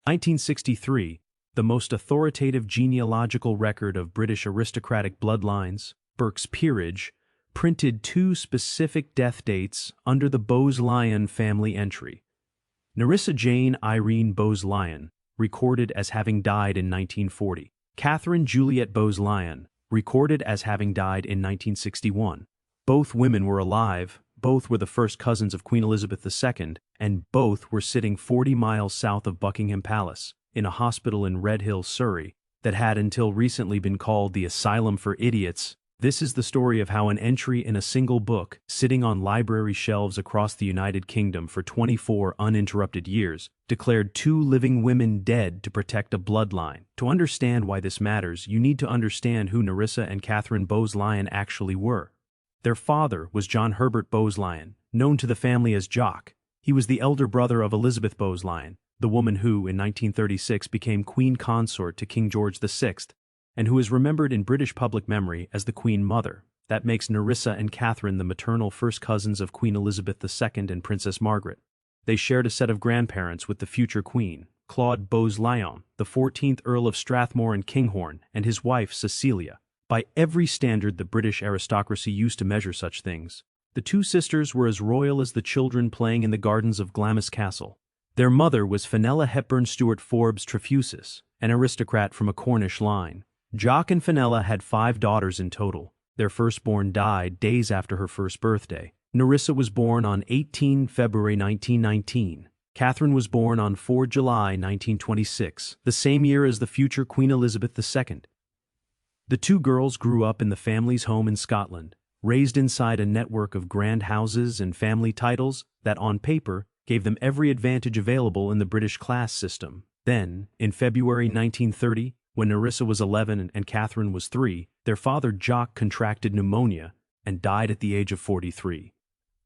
1963, the most authoritative genealogical record of British aristocratic bloodlines, Burke's Peerage, printed two specific death dates under the Bowes-Lyon family entry. Nerissa Jane Irene Bowes-Lyon, recorded as having died in 1940. Katherine Juliet Bowes-Lyon, recorded as having died in 1961. Both women were alive, both were the first cousins of Queen Elizabeth II, and both were sitting 40 miles south of Buckingham Palace, in a hospital in Redhill, Surrey, that had until recently been called the Asylum for Idiots. This is the story of how an entry in a single book, sitting on library shelves across the United Kingdom for 24 uninterrupted years, declared two living women dead to protect a bloodline. To understand why this matters, you need to understand who Nerissa and Katherine Bowes-Lyon actually were. Their father was John Herbert Bowes-Lyon, known to the family as Jock. He was the elder brother of Elizabeth Bowes-Lyon, the woman who, in 1936, became Queen Consort to King George VI, and who is remembered in British public memory as the Queen Mother. That makes Nerissa and Katherine the maternal first cousins of Queen Elizabeth II and Princess Margaret. They shared a set of grandparents with the future Queen, Claude Bowes-Lyon, the 14th Earl of Strathmore and Kinghorn, and his wife Cecilia. By every standard the British aristocracy used to measure such things, the two sisters were as royal as the children playing in the gardens of Glamis Castle. Their mother was Fenella Hepburn Stuart Forbes Trefusis, an aristocrat from a Cornish line. Jock and Fenella had 5 daughters in total. Their firstborn died days after her first birthday. Nerissa was born on 18 February 1919. Katherine was born on 4 July 1926, the same year as the future Queen Elizabeth II. The two girls grew up in the family's home in Scotland, raised inside a network of grand houses and family titles that, on paper, gave them every advantage available in the British class system. Then, in February 1930, when Nerissa was 11 and Katherine was 3, their father Jock contracted pneumonia and died at the age of 43.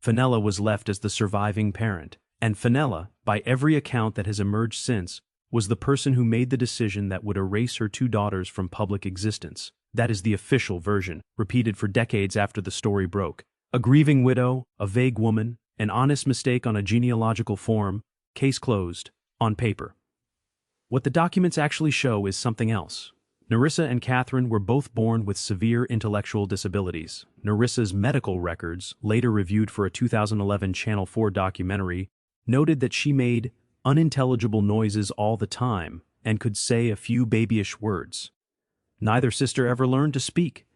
Fenella was left as the surviving parent, and Fenella, by every account that has emerged since, was the person who made the decision that would erase her 2 daughters from public existence. That is the official version, repeated for decades after the story broke. A grieving widow, a vague woman, an honest mistake on a genealogical form, case closed, on paper. What the documents actually show is something else. Nerissa and Katherine were both born with severe intellectual disabilities. Nerissa's medical records, later reviewed for a 2011 Channel 4 documentary, noted that she made unintelligible noises all the time and could say a few babyish words. Neither sister ever learned to speak.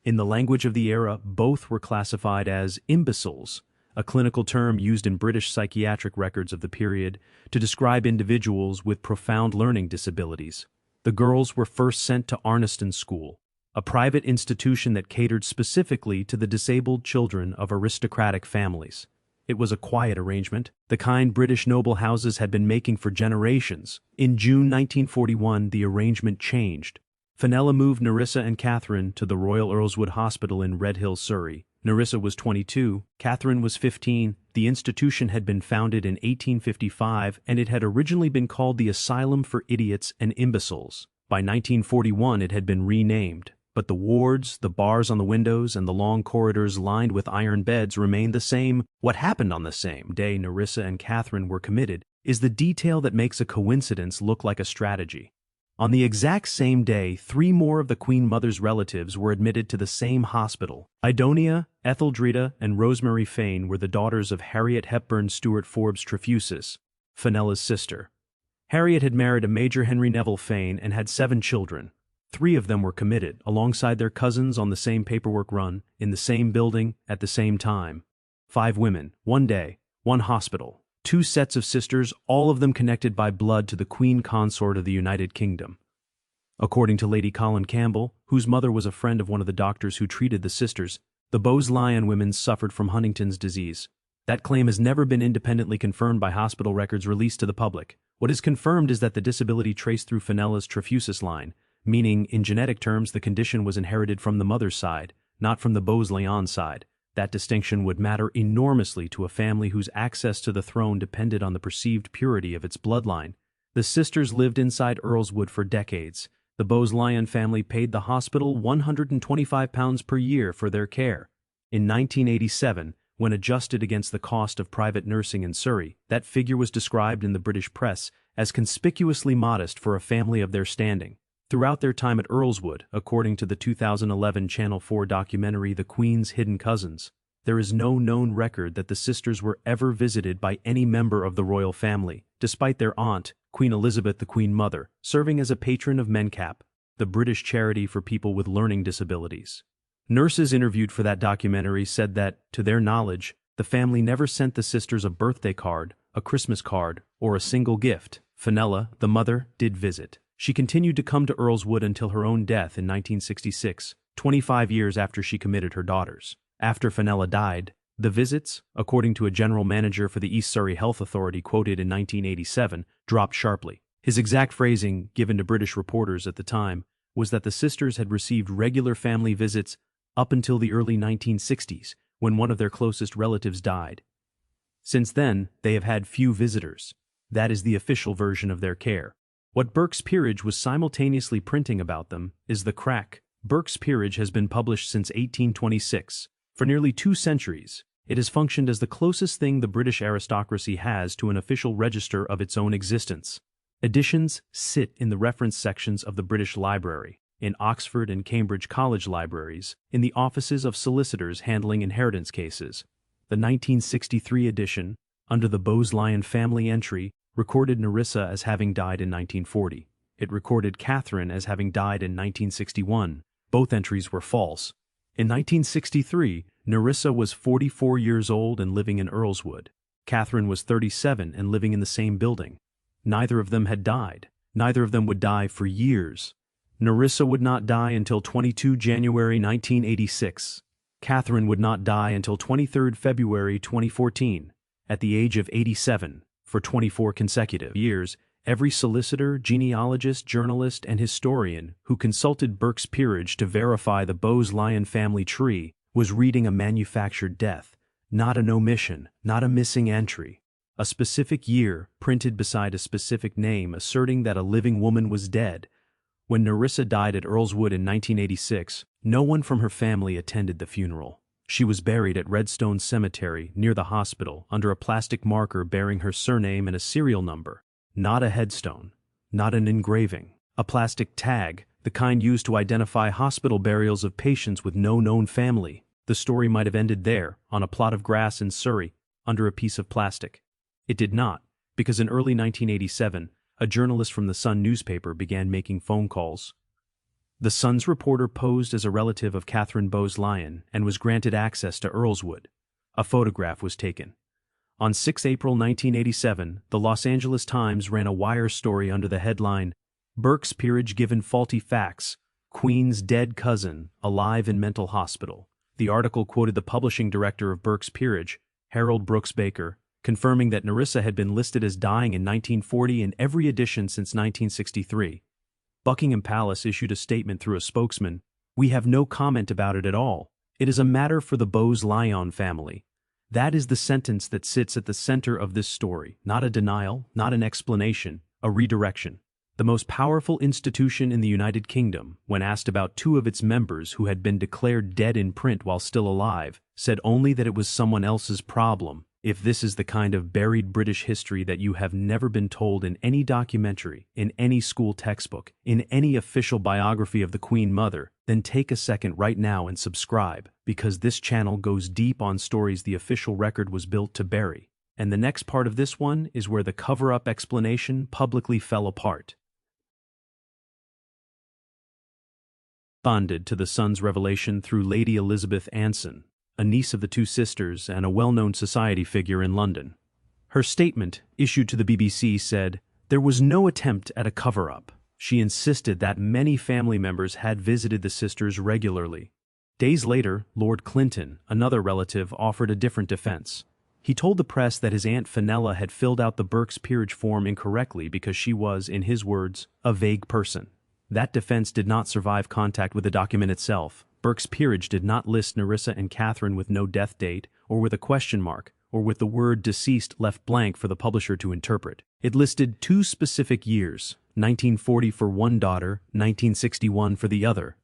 In the language of the era, both were classified as imbeciles, a clinical term used in British psychiatric records of the period to describe individuals with profound learning disabilities. The girls were first sent to Arniston School, a private institution that catered specifically to the disabled children of aristocratic families. It was a quiet arrangement, the kind British noble houses had been making for generations. In June 1941, the arrangement changed. Fenella moved Nerissa and Katherine to the Royal Earlswood Hospital in Redhill, Surrey. Nerissa was 22, Katherine was 15. The institution had been founded in 1855, and it had originally been called the Asylum for Idiots and Imbeciles. By 1941 it had been renamed, but the wards, the bars on the windows, and the long corridors lined with iron beds remained the same. What happened on the same day Nerissa and Katherine were committed is the detail that makes a coincidence look like a strategy. On the exact same day, 3 more of the Queen Mother's relatives were admitted to the same hospital. Idonia, Etheldreda, and Rosemary Fane were the daughters of Harriet Hepburn Stuart Forbes Trefusis, Fenella's sister. Harriet had married a Major Henry Neville Fane and had 7 children. 3 of them were committed, alongside their cousins on the same paperwork run, in the same building, at the same time. 5 women, 1 day, 1 hospital. 2 sets of sisters, all of them connected by blood to the Queen Consort of the United Kingdom. According to Lady Colin Campbell, whose mother was a friend of one of the doctors who treated the sisters, the Bowes-Lyon women suffered from Huntington's disease. That claim has never been independently confirmed by hospital records released to the public. What is confirmed is that the disability traced through Fenella's Trefusis line, meaning, in genetic terms, the condition was inherited from the mother's side, not from the Bowes-Lyon side. That distinction would matter enormously to a family whose access to the throne depended on the perceived purity of its bloodline. The sisters lived inside Earlswood for decades. The Bowes-Lyon family paid the hospital £125 per year for their care. In 1987, when adjusted against the cost of private nursing in Surrey, that figure was described in the British press as conspicuously modest for a family of their standing. Throughout their time at Earlswood, according to the 2011 Channel 4 documentary The Queen's Hidden Cousins, there is no known record that the sisters were ever visited by any member of the royal family, despite their aunt, Queen Elizabeth the Queen Mother, serving as a patron of MENCAP, the British charity for people with learning disabilities. Nurses interviewed for that documentary said that, to their knowledge, the family never sent the sisters a birthday card, a Christmas card, or a single gift. Fenella, the mother, did visit. She continued to come to Earlswood until her own death in 1966, 25 years after she committed her daughters. After Fenella died, the visits, according to a general manager for the East Surrey Health Authority quoted in 1987, dropped sharply. His exact phrasing, given to British reporters at the time, was that the sisters had received regular family visits up until the early 1960s, when one of their closest relatives died. Since then, they have had few visitors. That is the official version of their care. What Burke's Peerage was simultaneously printing about them is the crack. Burke's Peerage has been published since 1826. For nearly 2 centuries, it has functioned as the closest thing the British aristocracy has to an official register of its own existence. Editions sit in the reference sections of the British Library, in Oxford and Cambridge College libraries, in the offices of solicitors handling inheritance cases. The 1963 edition, under the Bowes-Lyon family entry, recorded Nerissa as having died in 1940. It recorded Katherine as having died in 1961. Both entries were false. In 1963, Nerissa was 44 years old and living in Earlswood. Katherine was 37 and living in the same building. Neither of them had died. Neither of them would die for years. Nerissa would not die until 22 January 1986. Katherine would not die until 23 February 2014, at the age of 87. For 24 consecutive years, every solicitor, genealogist, journalist, and historian who consulted Burke's Peerage to verify the Bowes-Lyon family tree was reading a manufactured death, not an omission, not a missing entry. A specific year printed beside a specific name asserting that a living woman was dead. When Nerissa died at Earlswood in 1986, no one from her family attended the funeral. She was buried at Redstone Cemetery near the hospital under a plastic marker bearing her surname and a serial number. Not a headstone, not an engraving, a plastic tag, the kind used to identify hospital burials of patients with no known family. The story might have ended there, on a plot of grass in Surrey, under a piece of plastic. It did not, because in early 1987, a journalist from the Sun newspaper began making phone calls. The Sun's reporter posed as a relative of Katherine Bowes-Lyon and was granted access to Earlswood. A photograph was taken. On 6 April 1987, the Los Angeles Times ran a wire story under the headline, "Burke's Peerage Given Faulty Facts, Queen's Dead Cousin Alive in Mental Hospital." The article quoted the publishing director of Burke's Peerage, Harold Brooks Baker, confirming that Nerissa had been listed as dying in 1940 in every edition since 1963. Buckingham Palace issued a statement through a spokesman, "We have no comment about it at all. It is a matter for the Bowes-Lyon family." That is the sentence that sits at the center of this story, not a denial, not an explanation, a redirection. The most powerful institution in the United Kingdom, when asked about 2 of its members who had been declared dead in print while still alive, said only that it was someone else's problem. If this is the kind of buried British history that you have never been told in any documentary, in any school textbook, in any official biography of the Queen Mother, then take a second right now and subscribe, because this channel goes deep on stories the official record was built to bury. And the next part of this one is where the cover-up explanation publicly fell apart. Bonded to the Sun's revelation through Lady Elizabeth Anson, a niece of the 2 sisters and a well-known society figure in London. Her statement, issued to the BBC, said, "There was no attempt at a cover-up." She insisted that many family members had visited the sisters regularly. Days later, Lord Clinton, another relative, offered a different defense. He told the press that his Aunt Fenella had filled out the Burke's Peerage form incorrectly because she was, in his words, a vague person. That defense did not survive contact with the document itself. Burke's Peerage did not list Nerissa and Katherine with no death date, or with a question mark, or with the word deceased left blank for the publisher to interpret. It listed 2 specific years, 1940 for one daughter, 1961 for the other.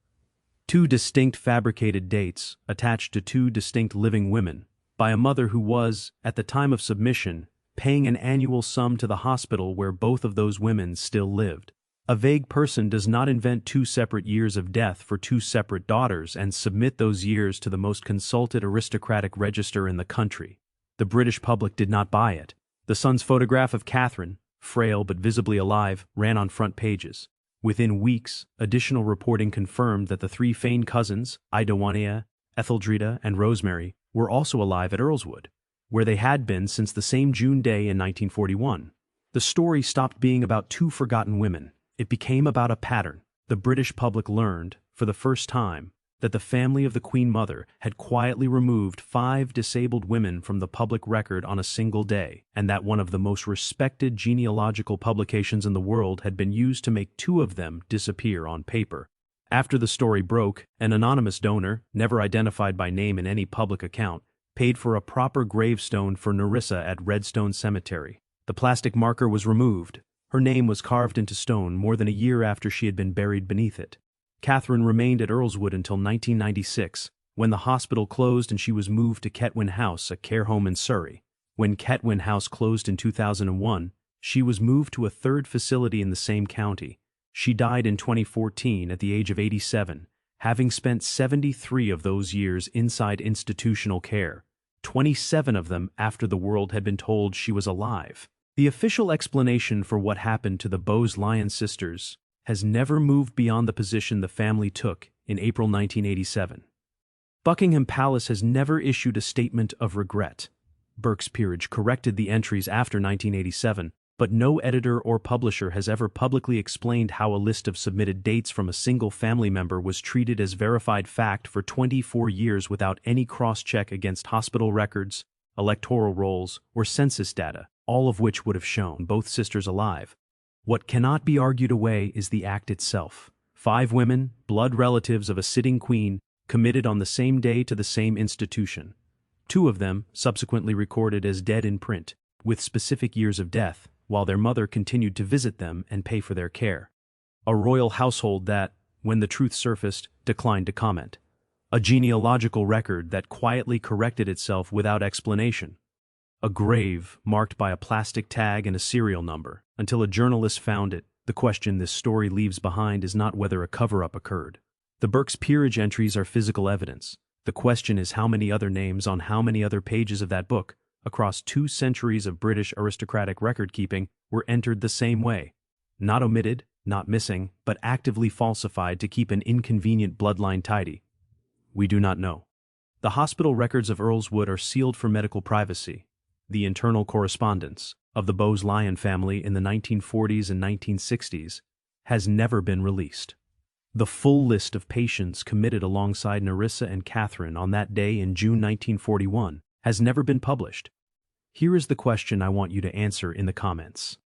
2 distinct fabricated dates, attached to 2 distinct living women, by a mother who was, at the time of submission, paying an annual sum to the hospital where both of those women still lived. A vague person does not invent 2 separate years of death for 2 separate daughters and submit those years to the most consulted aristocratic register in the country. The British public did not buy it. The Sun's photograph of Katherine, frail but visibly alive, ran on front pages. Within weeks, additional reporting confirmed that the 3 Fane cousins, Idowania, Etheldreda, and Rosemary, were also alive at Earlswood, where they had been since the same June day in 1941. The story stopped being about 2 forgotten women. It became about a pattern. The British public learned, for the first time, that the family of the Queen Mother had quietly removed 5 disabled women from the public record on a single day, and that one of the most respected genealogical publications in the world had been used to make 2 of them disappear on paper. After the story broke, an anonymous donor, never identified by name in any public account, paid for a proper gravestone for Nerissa at Redstone Cemetery. The plastic marker was removed. Her name was carved into stone more than a year after she had been buried beneath it. Katherine remained at Earlswood until 1996, when the hospital closed and she was moved to Ketwin House, a care home in Surrey. When Ketwin House closed in 2001, she was moved to a 3rd facility in the same county. She died in 2014 at the age of 87, having spent 73 of those years inside institutional care, 27 of them after the world had been told she was alive. The official explanation for what happened to the Bowes-Lyon sisters has never moved beyond the position the family took in April 1987. Buckingham Palace has never issued a statement of regret. Burke's Peerage corrected the entries after 1987, but no editor or publisher has ever publicly explained how a list of submitted dates from a single family member was treated as verified fact for 24 years without any cross-check against hospital records, electoral rolls, or census data, all of which would have shown both sisters alive. What cannot be argued away is the act itself. 5 women, blood relatives of a sitting queen, committed on the same day to the same institution. 2 of them subsequently recorded as dead in print, with specific years of death, while their mother continued to visit them and pay for their care. A royal household that, when the truth surfaced, declined to comment. A genealogical record that quietly corrected itself without explanation. A grave marked by a plastic tag and a serial number, until a journalist found it. The question this story leaves behind is not whether a cover-up occurred. The Burke's Peerage entries are physical evidence. The question is how many other names on how many other pages of that book, across 2 centuries of British aristocratic record-keeping, were entered the same way. Not omitted, not missing, but actively falsified to keep an inconvenient bloodline tidy. We do not know. The hospital records of Earlswood are sealed for medical privacy. The internal correspondence of the Bowes-Lyon family in the 1940s and 1960s has never been released. The full list of patients committed alongside Nerissa and Katherine on that day in June 1941 has never been published. Here is the question I want you to answer in the comments.